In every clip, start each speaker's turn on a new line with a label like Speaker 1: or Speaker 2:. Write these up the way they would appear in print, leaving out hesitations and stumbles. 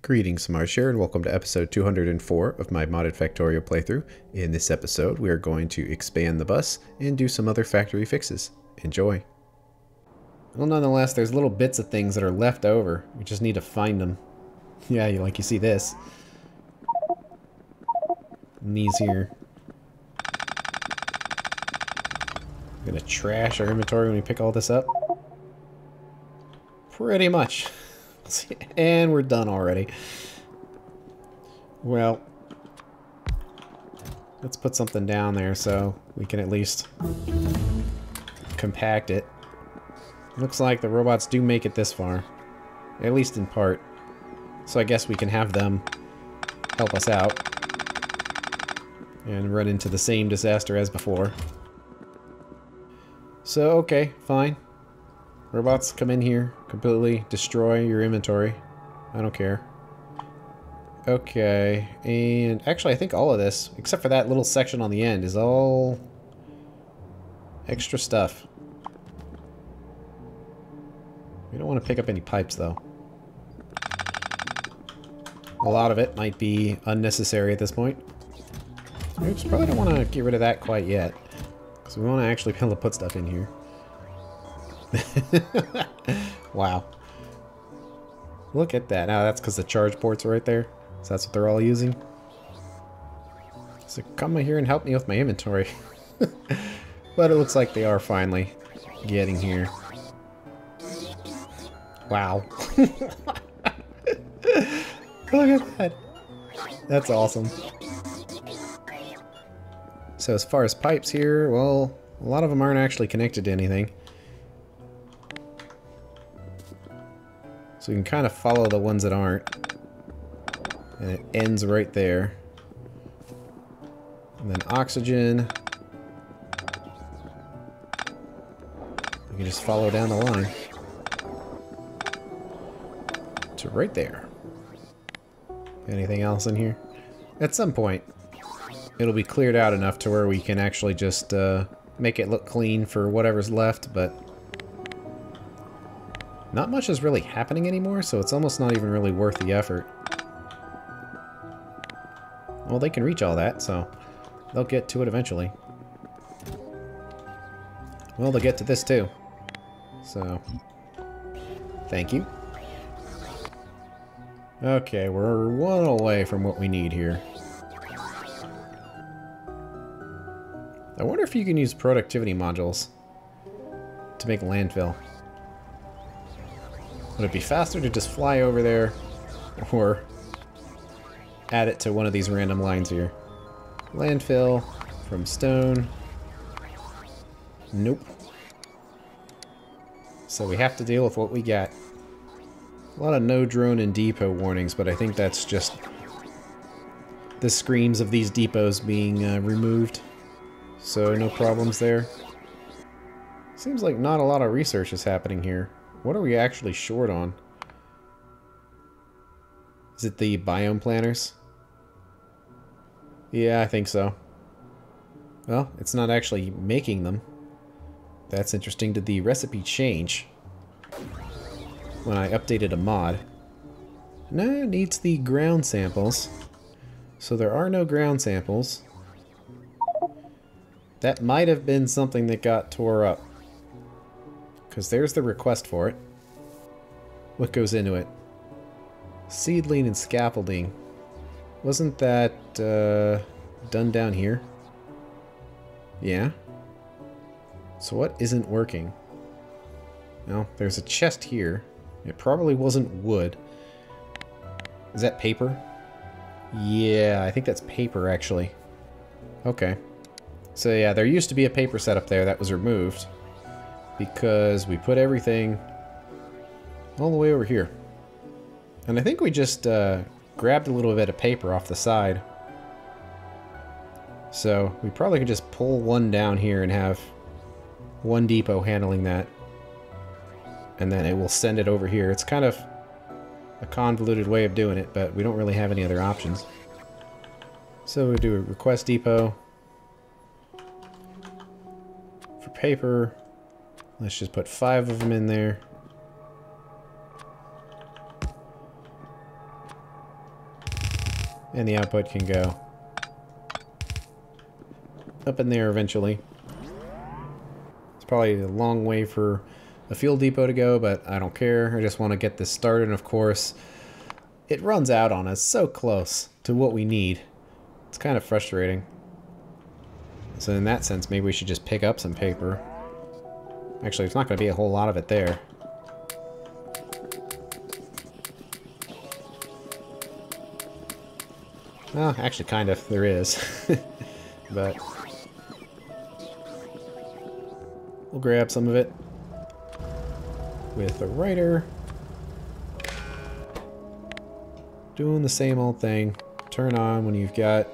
Speaker 1: Greetings, Marsh here, and welcome to episode 204 of my modded Factorio playthrough. In this episode, we are going to expand the bus and do some other factory fixes. Enjoy! Well, nonetheless, there's little bits of things that are left over. We just need to find them. Yeah, you see this. And these here. We're gonna trash our inventory when we pick all this up. Pretty much. And we're done already. Well, let's put something down there so we can at least compact it. Looks like the robots do make it this far, at least in part. So I guess we can have them help us out and run into the same disaster as before. So, okay, fine. Robots, come in here, completely destroy your inventory. I don't care. Okay, and actually I think all of this, except for that little section on the end, is all extra stuff. We don't want to pick up any pipes, though. A lot of it might be unnecessary at this point. Oops, probably don't want to get rid of that quite yet, because we want to actually be able to put stuff in here. Wow. Look at that. Now that's because the charge ports are right there. So that's what they're all using. So come here and help me with my inventory. But it looks like they are finally getting here. Wow. Look at that. That's awesome. So as far as pipes here, well, a lot of them aren't actually connected to anything. So we can kind of follow the ones that aren't. And it ends right there. And then oxygen. We can just follow down the line. To right there. Anything else in here? At some point, it'll be cleared out enough to where we can actually just make it look clean for whatever's left, but not much is really happening anymore, so it's almost not even really worth the effort. Well, they can reach all that, so they'll get to it eventually. Well, they'll get to this too. So, thank you. Okay, we're one away from what we need here. I wonder if you can use productivity modules to make landfill. Would it be faster to just fly over there, or add it to one of these random lines here? Landfill from stone. Nope. So we have to deal with what we got. A lot of no drone and depot warnings, but I think that's just the screams of these depots being removed. So no problems there. Seems like not a lot of research is happening here. What are we actually short on? Is it the biome planners? Yeah, I think so. Well, it's not actually making them. That's interesting. Did the recipe change when I updated a mod? No, it needs the ground samples. So there are no ground samples. That might have been something that got tore up. Because there's the request for it. What goes into it? Seedling and scaffolding. Wasn't that done down here? Yeah. So what isn't working? Well, there's a chest here. It probably wasn't wood. Is that paper? Yeah, I think that's paper actually. Okay. So yeah, there used to be a paper set up there that was removed. Because we put everything all the way over here. And I think we just grabbed a little bit of paper off the side. So we probably could just pull one down here and have one depot handling that. And then it will send it over here. It's kind of a convoluted way of doing it, but we don't really have any other options. So we do a request depot for paper. Let's just put 5 of them in there. And the output can go up in there eventually. It's probably a long way for a fuel depot to go, but I don't care. I just want to get this started, and of course, it runs out on us so close to what we need. It's kind of frustrating. So in that sense, maybe we should just pick up some paper. Actually, there's not going to be a whole lot of it there. Well, actually, kind of. There is. But we'll grab some of it with the writer. Doing the same old thing. Turn on when you've got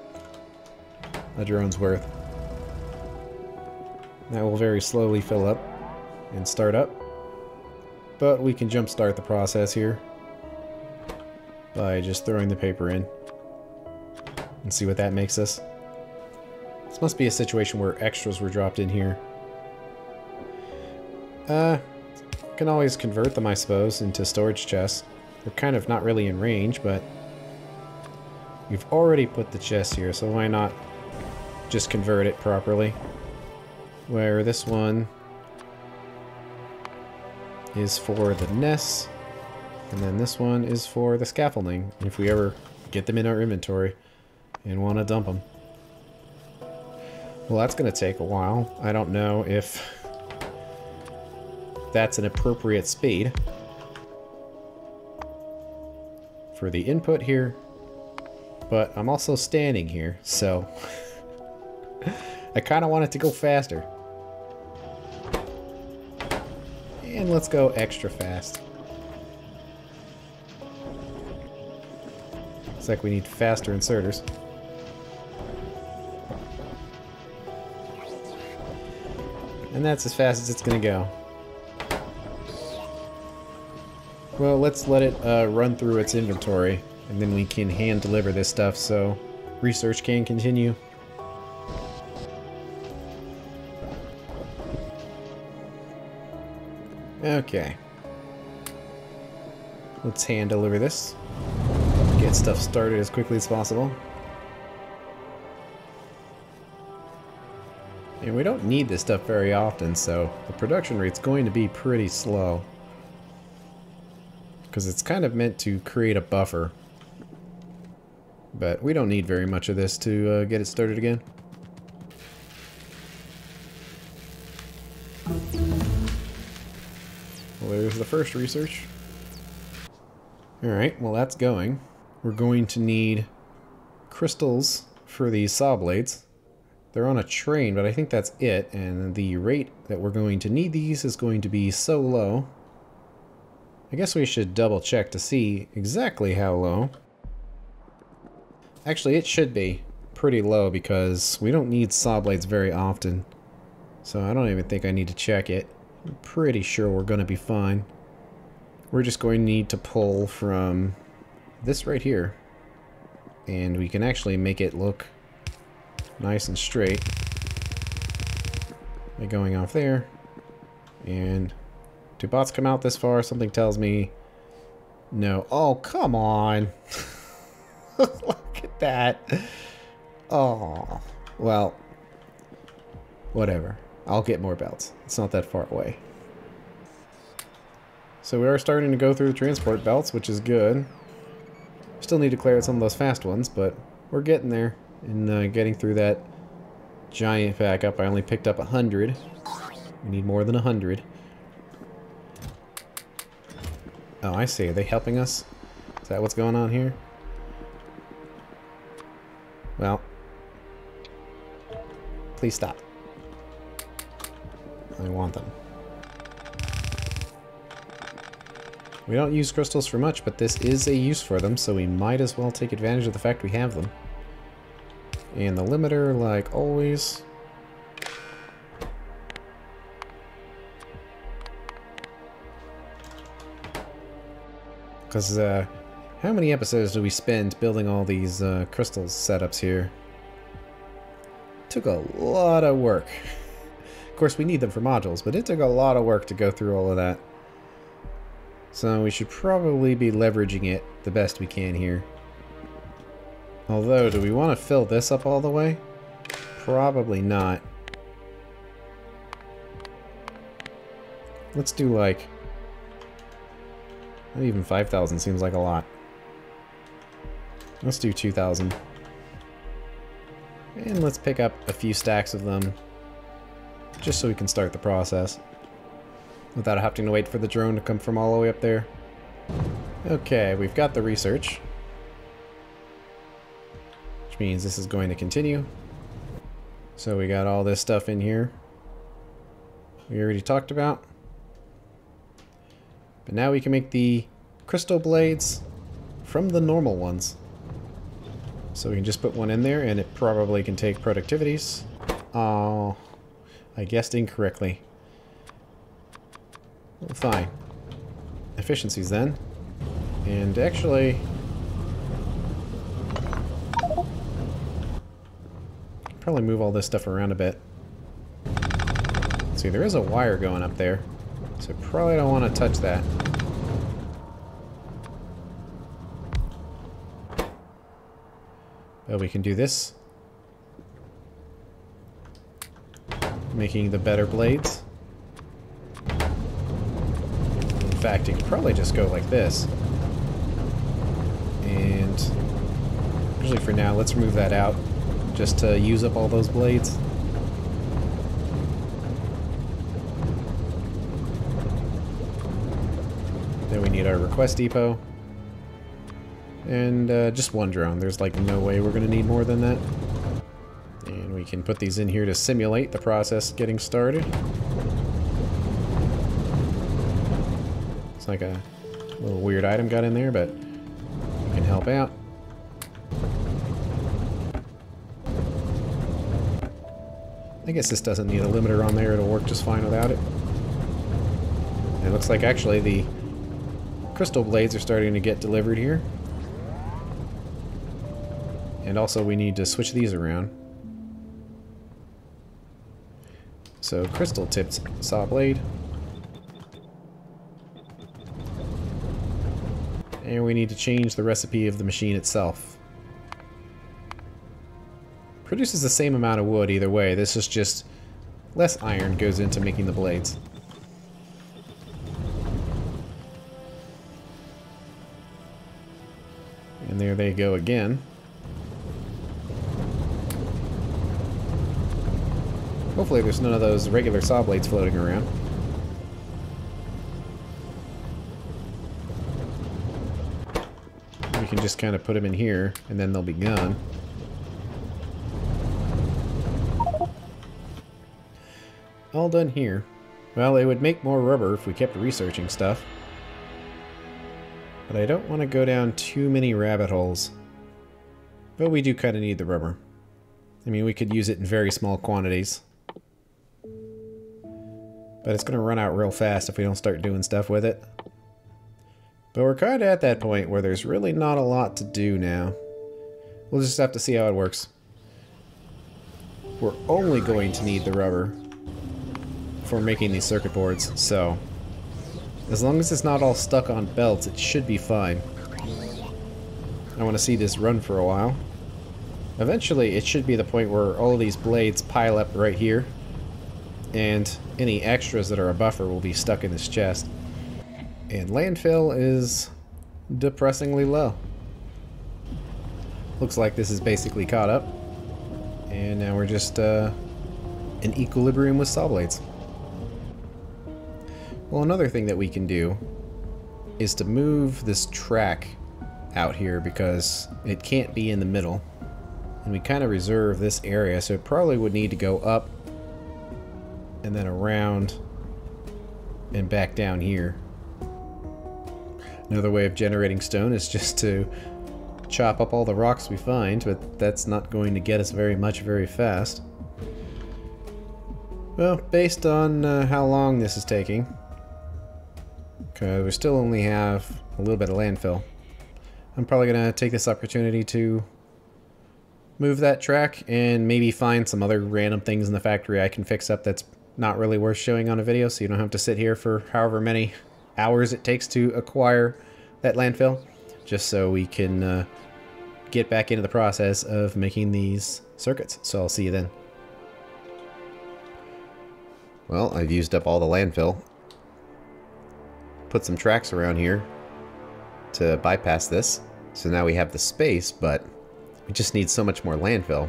Speaker 1: a drone's worth. That will very slowly fill up and start up. But we can jumpstart the process here by just throwing the paper in and see what that makes us. This must be a situation where extras were dropped in here. Can always convert them, I suppose, into storage chests. They're kind of not really in range, but you've already put the chest here, so why not just convert it properly? Where this one is for the nests, and then this one is for the scaffolding, if we ever get them in our inventory and want to dump them. Well, that's going to take a while. I don't know if that's an appropriate speed for the input here, but I'm also standing here, so I kind of want it to go faster. And let's go extra fast. Looks like we need faster inserters. And that's as fast as it's gonna go. Well, let's let it run through its inventory, and then we can hand deliver this stuff so research can continue. Okay. Let's hand deliver this. Get stuff started as quickly as possible. And we don't need this stuff very often, so the production rate's going to be pretty slow. Because it's kind of meant to create a buffer. But we don't need very much of this to get it started again. Well, there's the first research. Alright, well that's going. We're going to need crystals for these saw blades. They're on a train, but I think that's it, and the rate that we're going to need these is going to be so low. I guess we should double check to see exactly how low. Actually, it should be pretty low because we don't need saw blades very often. So I don't even think I need to check it. I'm pretty sure we're going to be fine. We're just going to need to pull from this right here. And we can actually make it look nice and straight by going off there. And do bots come out this far? Something tells me no. Oh, come on. Look at that. Oh, well, whatever. I'll get more belts. It's not that far away. So we are starting to go through the transport belts, which is good. Still need to clear out some of those fast ones, but we're getting there. And getting through that giant backup. I only picked up 100. We need more than 100. Oh, I see. Are they helping us? Is that what's going on here? Well, please stop. I want them. We don't use crystals for much, but this is a use for them, so we might as well take advantage of the fact we have them. And the limiter, like always. Because, how many episodes do we spend building all these crystal setups here? Took a lot of work. Of course, we need them for modules, but it took a lot of work to go through all of that. So we should probably be leveraging it the best we can here. Although, do we want to fill this up all the way? Probably not. Let's do like... Not even 5,000 seems like a lot. Let's do 2,000. And let's pick up a few stacks of them, just so we can start the process, without having to wait for the drone to come from all the way up there. Okay, we've got the research, which means this is going to continue. So we got all this stuff in here we already talked about. But now we can make the crystal blades from the normal ones. So we can just put one in there, and it probably can take productivities. Oh, I guessed incorrectly. Well, fine. Efficiencies then. And actually... probably move all this stuff around a bit. See, there is a wire going up there, so probably don't want to touch that. But we can do this. Making the better blades. In fact, you could probably just go like this. And usually for now, let's remove that out, just to use up all those blades. Then we need our request depot. And just one drone. There's like no way we're going to need more than that. And we can put these in here to simulate the process getting started. It's like a little weird item got in there, but it can help out. I guess this doesn't need a limiter on there. It'll work just fine without it. And it looks like actually the crystal blades are starting to get delivered here. And also we need to switch these around. So crystal tipped saw blade. And we need to change the recipe of the machine itself. Produces the same amount of wood either way. This is just less iron goes into making the blades. And there they go again. Hopefully there's none of those regular saw blades floating around. We can just kind of put them in here, and then they'll be gone. All done here. Well, it would make more rubber if we kept researching stuff. But I don't want to go down too many rabbit holes. But we do kind of need the rubber. I mean, we could use it in very small quantities. But it's going to run out real fast if we don't start doing stuff with it. But we're kind of at that point where there's really not a lot to do now. We'll just have to see how it works. We're only going to need the rubber for making these circuit boards, so as long as it's not all stuck on belts, it should be fine. I want to see this run for a while. Eventually, it should be the point where all of these blades pile up right here, and any extras that are a buffer will be stuck in this chest. And landfill is depressingly low. Looks like this is basically caught up, and now we're just in equilibrium with saw blades. Well, another thing that we can do is to move this track out here because it can't be in the middle. And we kind of reserve this area, so it probably would need to go up and then around and back down here. Another way of generating stone is just to chop up all the rocks we find, but that's not going to get us very much very fast. Well, based on how long this is taking, because we still only have a little bit of landfill, I'm probably going to take this opportunity to move that track and maybe find some other random things in the factory I can fix up that's not really worth showing on a video, so you don't have to sit here for however many hours it takes to acquire that landfill, just so we can get back into the process of making these circuits. So I'll see you then. Well, I've used up all the landfill. Put some tracks around here to bypass this. So now we have the space, but we just need so much more landfill.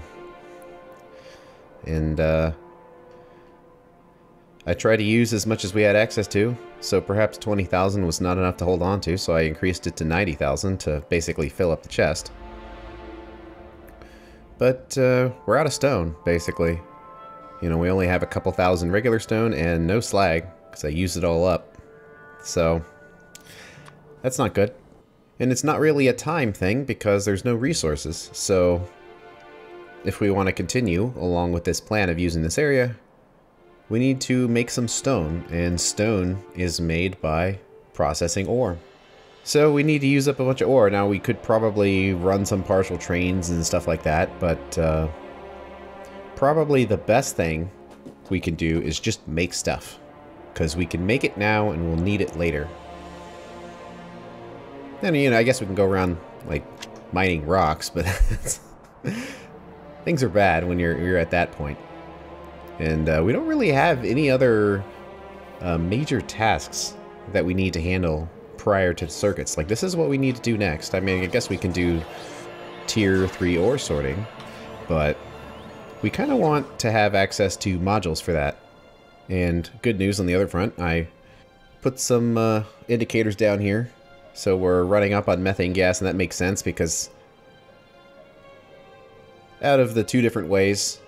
Speaker 1: And I tried to use as much as we had access to, so perhaps 20,000 was not enough to hold on to, so I increased it to 90,000 to basically fill up the chest. But we're out of stone, basically. You know, we only have a couple thousand regular stone and no slag, because I used it all up. So, that's not good. And it's not really a time thing, because there's no resources. So, if we want to continue along with this plan of using this area, we need to make some stone, and stone is made by processing ore. So we need to use up a bunch of ore. Now we could probably run some partial trains and stuff like that, but probably the best thing we can do is just make stuff, because we can make it now and we'll need it later. And you know, I guess we can go around like mining rocks, but things are bad when you're at that point. And we don't really have any other major tasks that we need to handle prior to the circuits. Like, this is what we need to do next. I mean, I guess we can do tier 3 ore sorting, but we kind of want to have access to modules for that. And good news on the other front, I put some indicators down here. So we're running up on methane gas, and that makes sense because out of the two different ways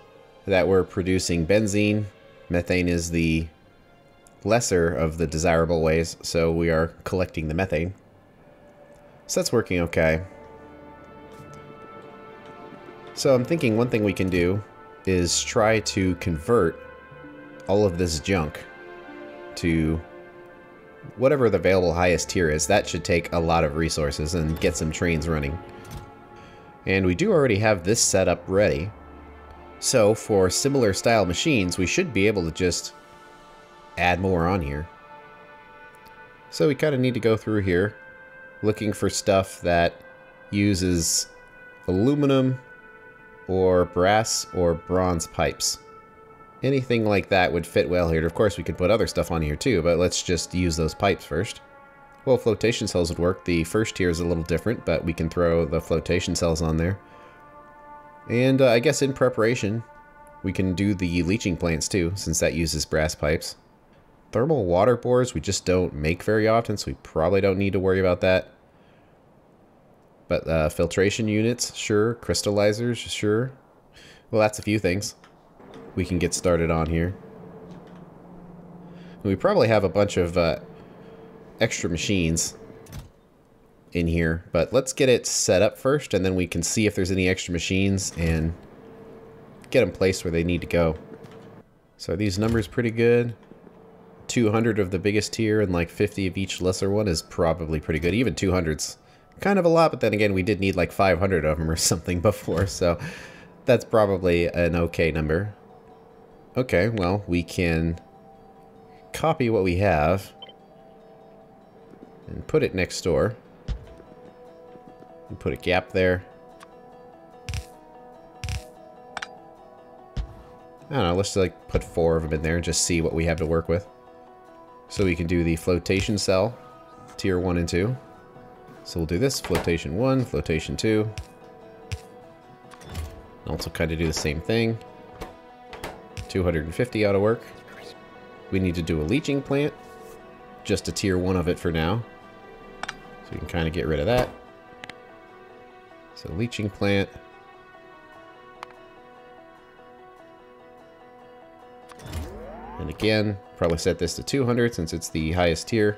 Speaker 1: that we're producing benzene, methane is the lesser of the desirable ways, so we are collecting the methane. So that's working okay. So I'm thinking one thing we can do is try to convert all of this junk to whatever the available highest tier is. That should take a lot of resources and get some trains running. And we do already have this setup ready. So for similar style machines, we should be able to just add more on here. So we kind of need to go through here looking for stuff that uses aluminum or brass or bronze pipes. Anything like that would fit well here. Of course, we could put other stuff on here too, but let's just use those pipes first. Well, flotation cells would work. The first tier is a little different, but we can throw the flotation cells on there. And I guess in preparation, we can do the leaching plants too, since that uses brass pipes. Thermal water bores we just don't make very often, so we probably don't need to worry about that. But filtration units, sure. Crystallizers, sure. Well, that's a few things we can get started on here. We probably have a bunch of extra machines in here, but let's get it set up first, and then we can see if there's any extra machines and get them placed where they need to go. So are these numbers pretty good? 200 of the biggest tier and like 50 of each lesser one is probably pretty good. Even 200's kind of a lot, but then again, we did need like 500 of them or something before, so that's probably an okay number. Okay, well, we can copy what we have and put it next door. And put a gap there. I don't know, let's like put 4 of them in there and just see what we have to work with. So we can do the flotation cell, tier 1 and 2. So we'll do this, flotation 1, flotation 2. Also kind of do the same thing. 250 ought to work. We need to do a leaching plant. Just a tier 1 of it for now. So we can kind of get rid of that. So leaching plant. And again, probably set this to 200 since it's the highest tier.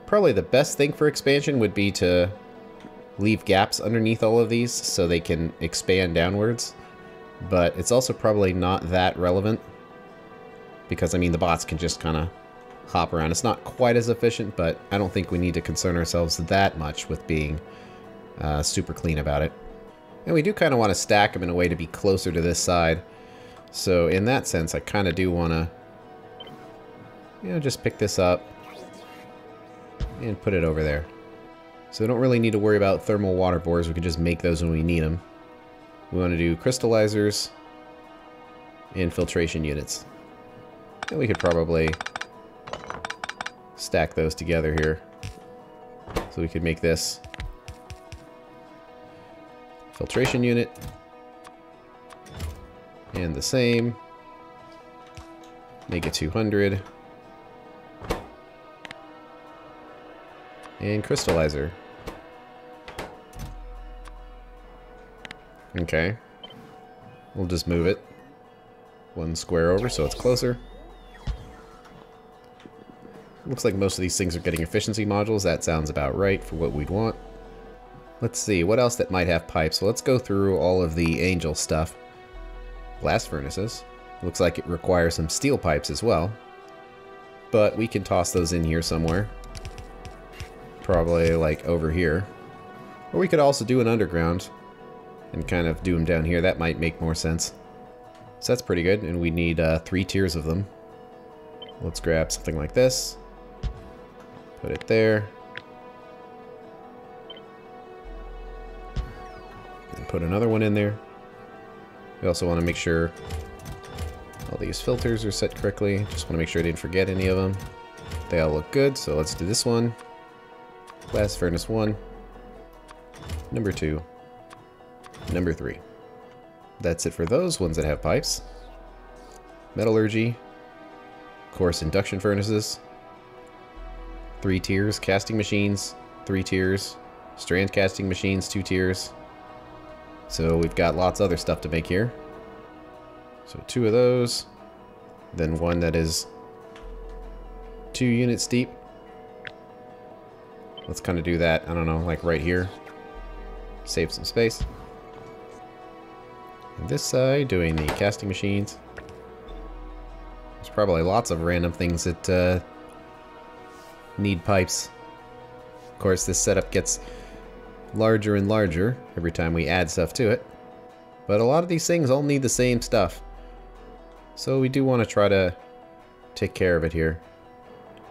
Speaker 1: Probably the best thing for expansion would be to leave gaps underneath all of these so they can expand downwards. But it's also probably not that relevant because, I mean, the bots can just kind of hop around. It's not quite as efficient, but I don't think we need to concern ourselves that much with being super clean about it. And we do kind of want to stack them in a way to be closer to this side. So in that sense, I kind of do want to, you know, just pick this up and put it over there. So we don't really need to worry about thermal water bores. We can just make those when we need them. We want to do crystallizers and filtration units. And we could probably stack those together here. So we could make this filtration unit. And the same. Make it 200. And crystallizer. Okay. We'll just move it one square over so it's closer. Looks like most of these things are getting efficiency modules. That sounds about right for what we'd want. Let's see, what else that might have pipes? So let's go through all of the Angel stuff. Blast furnaces. Looks like it requires some steel pipes as well. But we can toss those in here somewhere. Probably like over here. Or we could also do an underground and kind of do them down here. That might make more sense. So that's pretty good, and we need 3 tiers of them. Let's grab something like this. Put it there. And put another one in there. We also want to make sure all these filters are set correctly. Just want to make sure I didn't forget any of them. They all look good, so let's do this one. Blast furnace 1. Number 2. Number 3. That's it for those ones that have pipes. Metallurgy. Of course, induction furnaces. 3 tiers. Casting machines, 3 tiers. Strand casting machines, 2 tiers. So we've got lots of other stuff to make here. So 2 of those. Then one that is 2 units deep. Let's kind of do that, I don't know, like right here. Save some space. And this side, doing the casting machines. There's probably lots of random things that need pipes. Of course, this setup gets larger and larger every time we add stuff to it. But a lot of these things all need the same stuff. So we do want to try to take care of it here.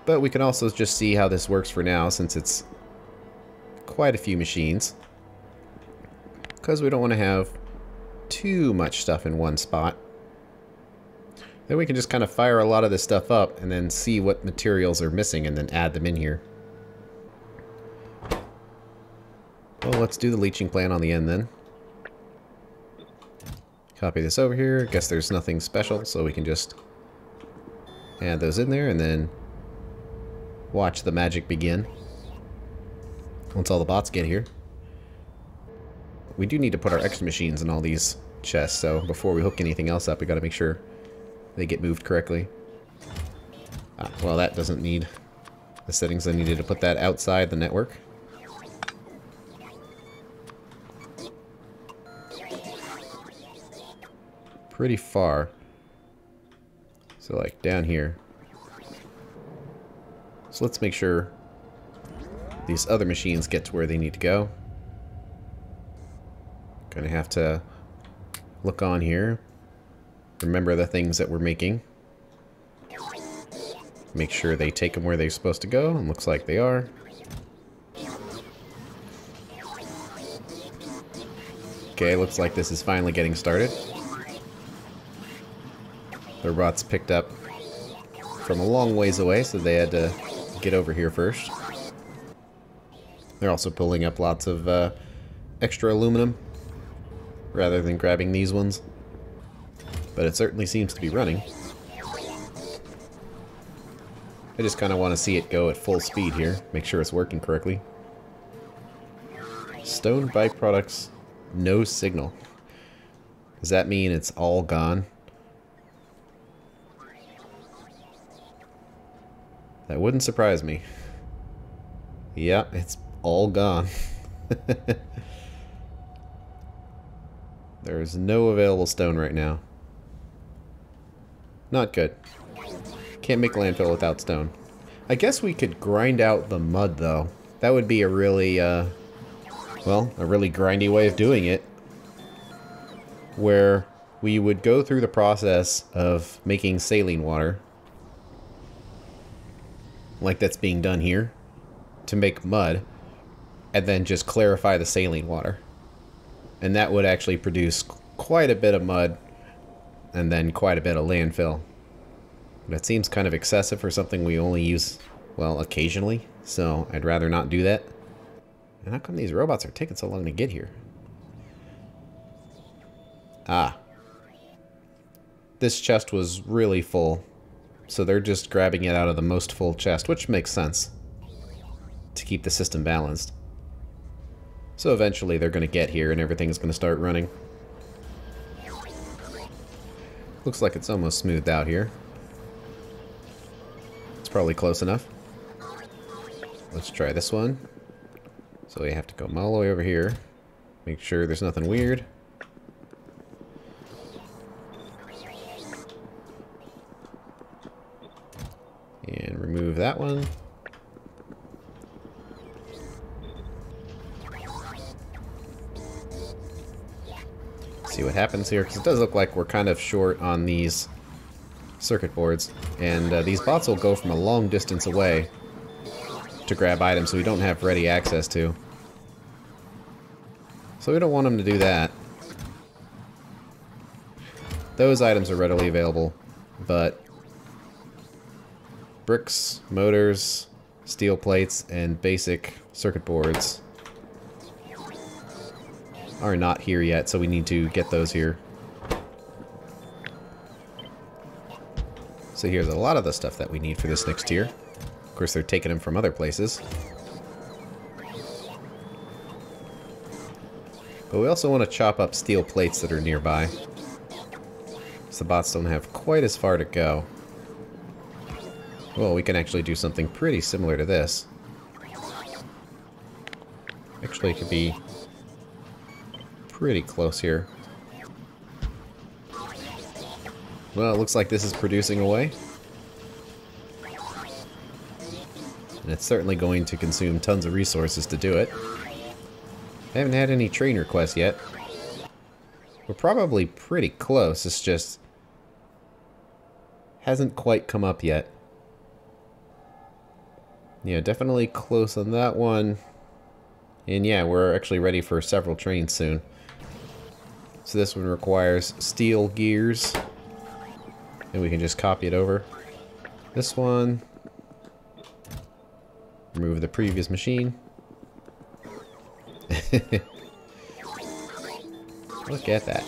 Speaker 1: But we can also just see how this works for now, since it's quite a few machines. Because we don't want to have too much stuff in one spot. Then we can just kind of fire a lot of this stuff up and then see what materials are missing and then add them in here. Well, let's do the leaching plant on the end then. Copy this over here. Guess there's nothing special, so we can just add those in there and then watch the magic begin. Once all the bots get here. We do need to put our extra machines in all these chests, so before we hook anything else up, we gotta make sure they get moved correctly. Well, that doesn't need the settings. I needed to put that outside the network. Pretty far. So like down here. So let's make sure these other machines get to where they need to go. Gonna have to look on here. Remember the things that we're making. Make sure they take them where they're supposed to go, and looks like they are. Okay, looks like this is finally getting started. The robots picked up from a long ways away, so they had to get over here first. They're also pulling up lots of extra aluminum rather than grabbing these ones. But it certainly seems to be running. I just kind of want to see it go at full speed here, make sure it's working correctly. Stone byproducts, no signal. Does that mean it's all gone? That wouldn't surprise me. Yeah, it's all gone. There is no available stone right now. Not good. Can't make landfill without stone. I guess we could grind out the mud, though. That would be a really, well, a really grindy way of doing it. Where we would go through the process of making saline water, like that's being done here, to make mud. and then just clarify the saline water. And that would actually produce quite a bit of mud and then quite a bit of landfill. That seems kind of excessive for something we only use, well, occasionally, so I'd rather not do that. And how come these robots are taking so long to get here? Ah. This chest was really full, so they're just grabbing it out of the most full chest, which makes sense to keep the system balanced. So eventually they're going to get here and everything's going to start running. Looks like it's almost smoothed out here. It's probably close enough. Let's try this one. So we have to go all the way over here. Make sure there's nothing weird. And remove that one. See what happens here, because it does look like we're kind of short on these circuit boards. And these bots will go from a long distance away to grab items we don't have ready access to. So we don't want them to do that. Those items are readily available, but bricks, motors, steel plates, and basic circuit boards are not here yet, so we need to get those here. So here's a lot of the stuff that we need for this next tier. Of course, they're taking them from other places. But we also want to chop up steel plates that are nearby, so the bots don't have quite as far to go. Well, we can actually do something pretty similar to this. Actually, it could be pretty close here. Well, it looks like this is producing away. And it's certainly going to consume tons of resources to do it. I haven't had any train requests yet. We're probably pretty close, it's just hasn't quite come up yet. Yeah, definitely close on that one. And yeah, we're actually ready for several trains soon. So this one requires steel gears. And we can just copy it over. This one. Remove the previous machine. Look at that.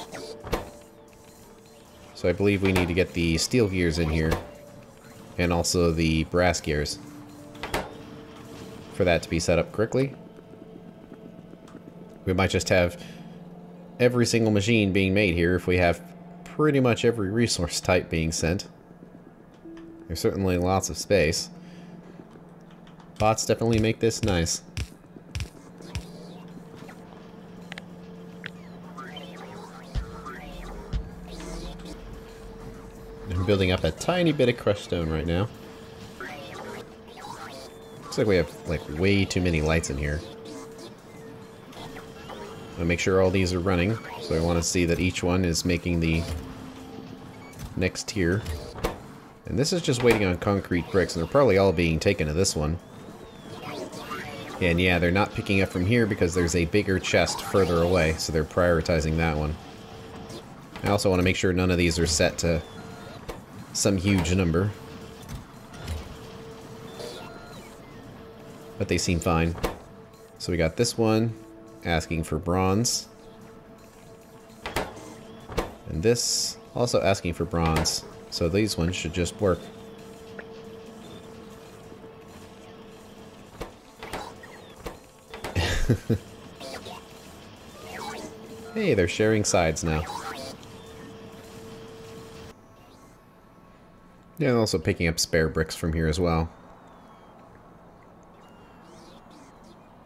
Speaker 1: So I believe we need to get the steel gears in here. And also the brass gears. For that to be set up correctly. We might just have every single machine being made here if we have pretty much every resource type being sent. There's certainly lots of space. Bots definitely make this nice. I'm building up a tiny bit of crushed stone right now. Looks like we have like way too many lights in here. I make sure all these are running, so I want to see that each one is making the next tier. And this is just waiting on concrete bricks, and they're probably all being taken to this one. And yeah, they're not picking up from here because there's a bigger chest further away, so they're prioritizing that one. I also want to make sure none of these are set to some huge number. But they seem fine. So we got this one asking for bronze. And this also asking for bronze. So these ones should just work. Hey, they're sharing sides now. Yeah, and also picking up spare bricks from here as well.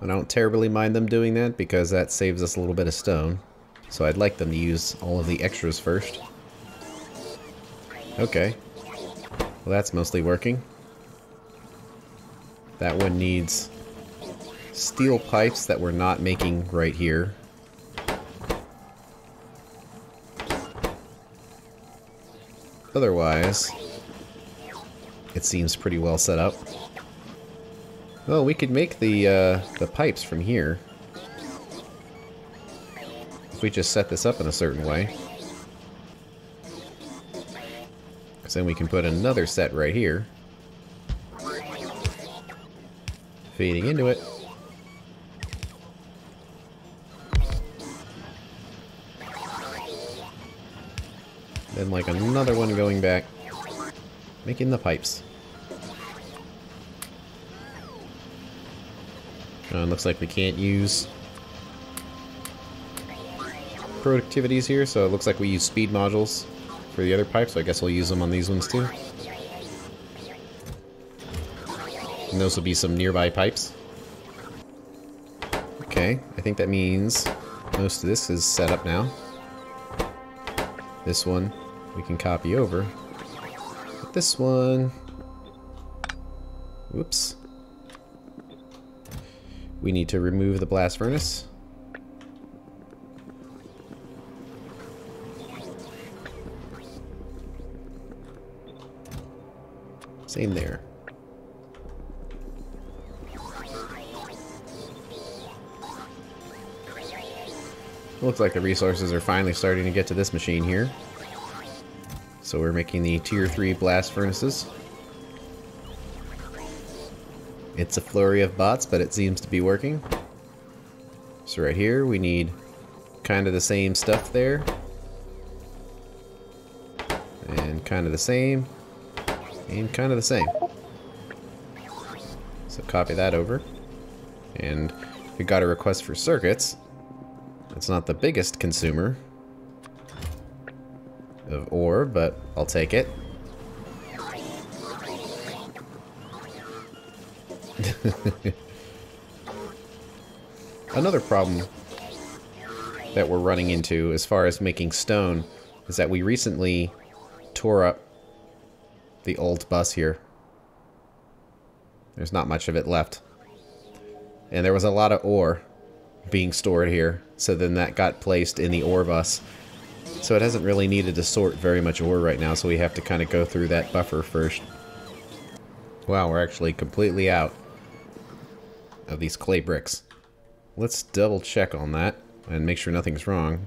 Speaker 1: I don't terribly mind them doing that because that saves us a little bit of stone. So I'd like them to use all of the extras first. Okay. Well, that's mostly working. That one needs steel pipes that we're not making right here. Otherwise, it seems pretty well set up. Well, we could make the pipes from here. If we just set this up in a certain way. Because then we can put another set right here. Feeding into it. Then like another one going back. Making the pipes. It looks like we can't use productivities here, so it looks like we use speed modules for the other pipes, so I guess we'll use them on these ones too. And those will be some nearby pipes. Okay, I think that means most of this is set up now. This one we can copy over. But this one... Whoops. We need to remove the blast furnace. Same there. Looks like the resources are finally starting to get to this machine here. So we're making the tier 3 blast furnaces. It's a flurry of bots, but it seems to be working. So right here we need kind of the same stuff there. And kind of the same. And kind of the same. So copy that over. And we got a request for circuits. It's not the biggest consumer of ore, but I'll take it. Another problem that we're running into as far as making stone is that we recently tore up the old bus here. There's not much of it left. And there was a lot of ore being stored here, so then that got placed in the ore bus. So it hasn't really needed to sort very much ore right now, so we have to kind of go through that buffer first. Wow, we're actually completely out of these clay bricks. Let's double check on that and make sure nothing's wrong.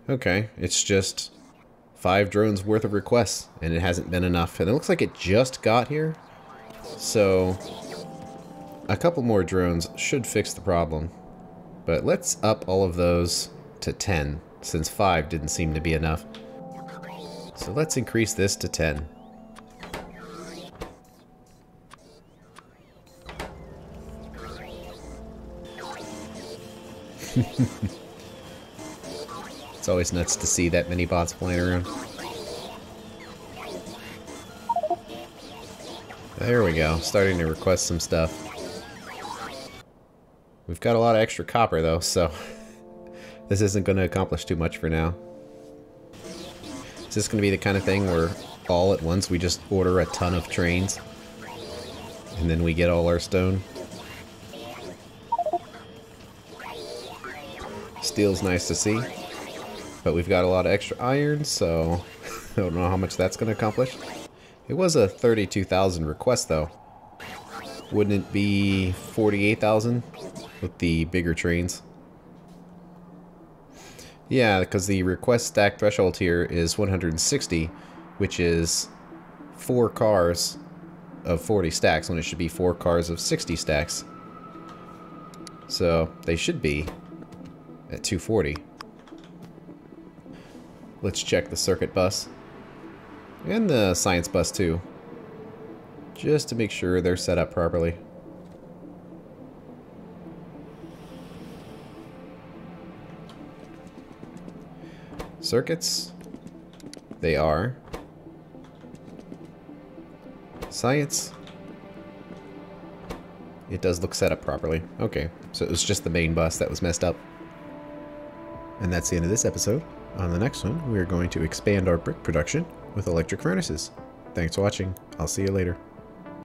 Speaker 1: Okay, it's just 5 drones worth of requests, and it hasn't been enough. And it looks like it just got here, so a couple more drones should fix the problem. But let's up all of those to 10, since 5 didn't seem to be enough. So let's increase this to 10. It's always nuts to see that many bots flying around. There we go, starting to request some stuff. We've got a lot of extra copper though, so this isn't going to accomplish too much for now. Is this going to be the kind of thing where all at once we just order a ton of trains and then we get all our stone? Steel's nice to see, but we've got a lot of extra iron, so I don't know how much that's going to accomplish. It was a 32,000 request though. Wouldn't it be 48,000 with the bigger trains? Yeah, because the request stack threshold here is 160, which is 4 cars of 40 stacks, when it should be 4 cars of 60 stacks. So they should be at 240. Let's check the circuit bus. And the science bus too. Just to make sure they're set up properly. Circuits. They are. Science. It does look set up properly. Okay, so it was just the main bus that was messed up. And that's the end of this episode. On the next one, we are going to expand our brick production with electric furnaces. Thanks for watching. I'll see you later.